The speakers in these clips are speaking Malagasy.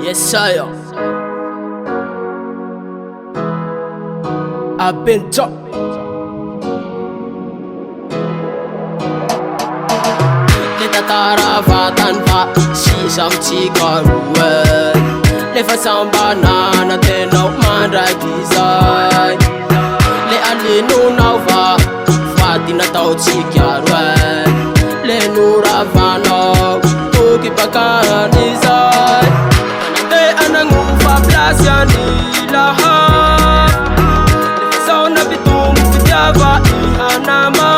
Yes, sir. I've been top. Leta taravatan va sisam tikaruan. Lefa sambanana tenau mandragizay. Le alinu nauva fatina tau tikaruan. Le nuravano tuki pakanizay. Anande anangu fa plasyani lahap. Lefa sauna bitung fitiava ihanama.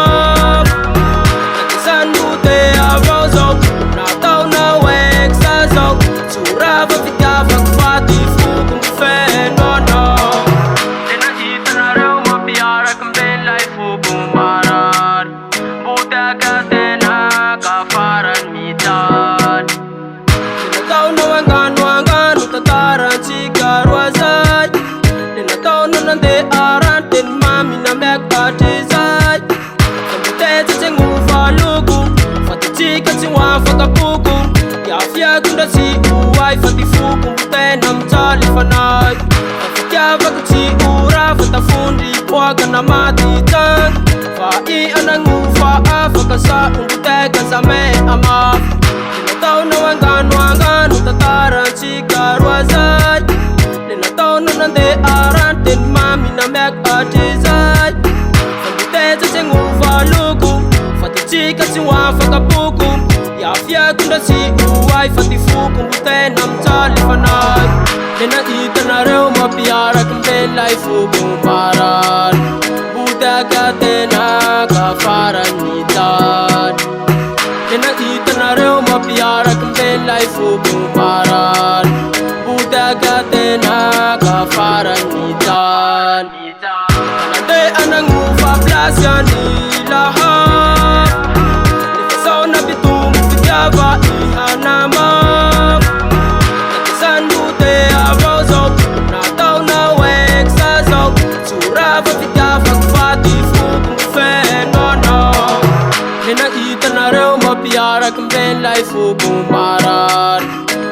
Gunda si uai fati fuku tenam chali fanai Afikia vakuchi ura fata fundi Pwaga na mati tan Fai anangu faa fakasa Unguteka zame ama Linatau na wanganu tataran chikarwa zai Linatau na nande aran ten mami na mek atizai Fambuteza chengu faluku Fati chika chiwa fakapuku Yafia gunda si uai fati fuku tenam chali fanai Lena ita na reo mapiara kumbelai fuku paran Buda katena kafaran nitan Lena ita na reo mapiara kumbelai fuku paran Buda katena kafaran nitan Anande anangu fa plasyani lahap Sauna bitung fitiava ihanama Nakisandu te avozok Natau na weksa zok Surava fitiava kufati fuku fenono Lena ita na reo mapiara kumbelai fuku maran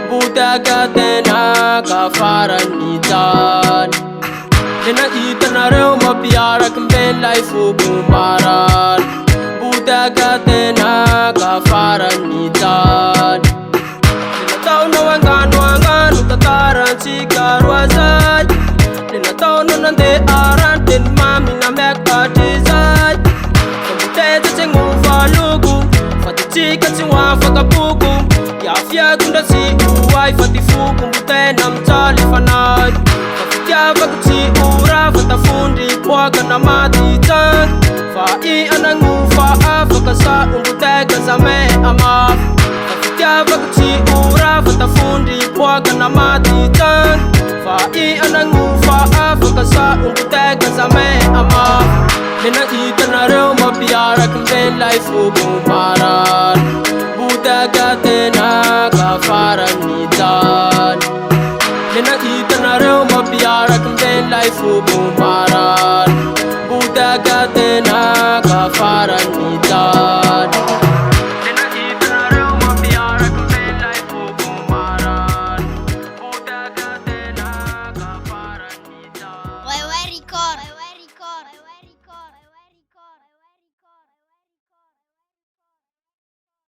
Buda katena kafaran nitan Lena ita na reo mapiara kumbelai fuku maran Buda katena kafaran nitan Linatau na wanganu tataran chikarwa zai Linatau na nande aran ten mami na mek atizai Fambuteza chengu falugu Fati chika chiwa fakapuku Yafia gunda si uai fati fuku tenam chali fanai Afikia vakuchi ura fata fundi Pwaga na mati tan Fai anangu faa fakasa unguteka zame ama Afikia vakuchi ura fata fundi Pwaga na mati tan Fai anangu faa fakasa unguteka zame ama Lena ita na reo mapiara kumbelai fuku paran Buda katena kafaran nitan Lena ita na reo mapiara kumbelai fuku paran Buda katena kafaran nitan